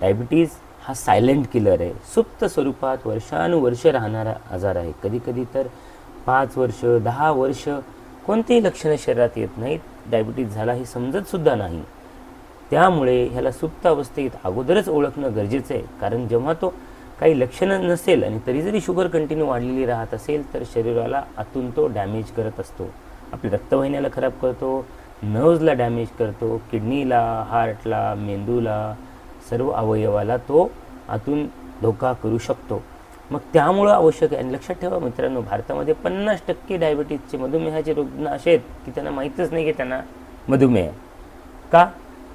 Diabetes हा silent killer आहे, सुप्त स्वरूपात वर्षानुवर्ष राहणारा आजार आहे. कधीकधी तर 5 वर्ष 10 वर्ष कोणतेही लक्षणं शरीरात येत नाहीत, डायबिटीज झाला हे समजतसुद्धा नाही. त्यामुळे ह्याला सुप्त अवस्थेत अगोदरच ओळखणं गरजेचं आहे. कारण जेव्हा तो काही लक्षणं नसेल आणि तरी जरी शुगर कंटिन्यू वाढलेली राहत असेल तर शरीराला आतून तो डॅमेज करत असतो. आपल्या रक्तवाहिन्याला खराब करतो, नर्व्हजला डॅमेज करतो, किडनीला, हार्टला, मेंदूला, सर्व अवयवाला तो आतून धोका करू शकतो. मग त्यामुळं आवश्यक आहे. आणि लक्षात ठेवा मित्रांनो, भारतामध्ये 50% डायबिटीजचे मधुमेहाचे रुग्ण असे आहेत की त्यांना माहीतच नाही की त्यांना मधुमेह आहे. का?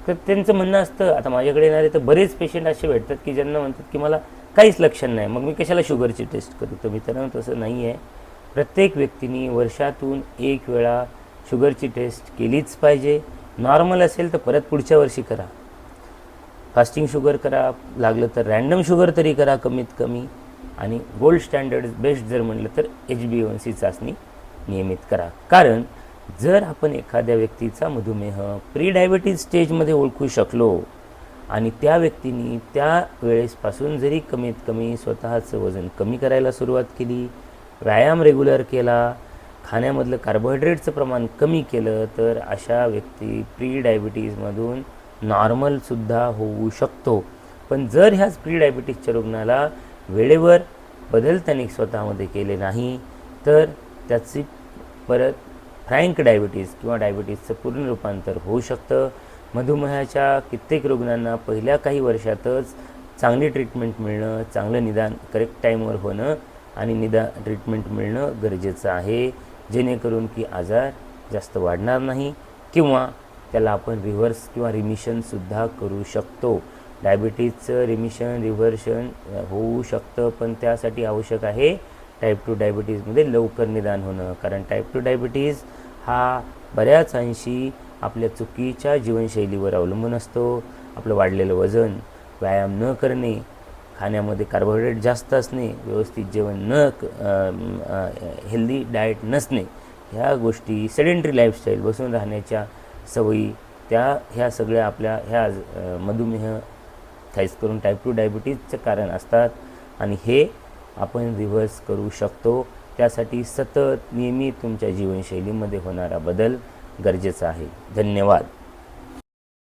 तर त्यांचं म्हणणं असतं, आता माझ्याकडे येणारे तर बरेच पेशंट असे भेटतात की ज्यांना म्हणतात की मला काहीच लक्षण नाही, मग मी कशाला शुगरची टेस्ट करू. तर मित्रांनो तसं नाही आहे. प्रत्येक व्यक्तीने वर्षातून एक वेळा शुगरची टेस्ट केलीच पाहिजे. नॉर्मल असेल तर परत पुढच्या वर्षी करा. फास्टिंग शुगर करा, लागलं तर रँडम शुगर तरी करा कमीत कमी. आणि गोल्ड स्टँडर्ड बेस्ट जर म्हणलं तर HbA1c चाचणी नियमित करा. कारण जर आपण एखाद्या व्यक्तीचा मधुमेह प्री डायबिटीज स्टेजमध्ये ओळखू शकलो आणि त्या व्यक्तीने त्या वेळेसपासून जरी कमीत कमी स्वतःचं वजन कमी करायला सुरुवात केली, व्यायाम रेग्युलर केला, खाण्यामधलं कार्बोहायड्रेटचं प्रमाण कमी केलं, तर अशा व्यक्ती प्री डायबिटीजमधून नॉर्मलसुद्धा होऊ शकतो. पण जर ह्याच प्री डायबिटीजच्या रुग्णाला वेळेवर बदल त्यांनी स्वतःमध्ये केले नाही तर त्याची परत फ्रँक डायबिटीज किंवा डायबिटीजचं पूर्ण रूपांतर होऊ शकतं. मधुमेहाच्या कित्येक रुग्णांना पहिल्या काही वर्षातच चांगली ट्रीटमेंट मिळणं, चांगलं निदान करेक्ट टाईमवर होणं आणि ट्रीटमेंट मिळणं गरजेचं आहे, जेणेकरून की आजार जास्त वाढणार नाही किंवा त्याला आपण रिव्हर्स किंवा रिमिशनसुद्धा करू शकतो. डायबिटीजचं रिव्हर्शन होऊ शकतं, पण त्यासाठी आवश्यक आहे टाईप 2 डायबिटीजमध्ये लवकर निदान होणं. कारण टाईप 2 डायबिटीज हा बऱ्याच अंशी आपल्या चुकीच्या जीवनशैलीवर अवलंबून असतो. आपलं वाढलेलं वजन, व्यायाम न करणे, खाण्यामध्ये कार्बोहायड्रेट जास्त असणे, व्यवस्थित जेवण हेल्दी डाएट नसणे, ह्या गोष्टी, सेडेंटरी लाईफस्टाईल, बसून राहण्याच्या सवयी, ह्या सगळ्या आपल्या ह्या मधुमेह खास करून टाईप 2 डायबिटीजचं कारण असतात. आणि हे आपण रिव्हर्स करू शकतो. त्यासाठी सतत नेहमी तुमच्या जीवनशैलीमध्ये होणारा बदल गरजेचा आहे. धन्यवाद.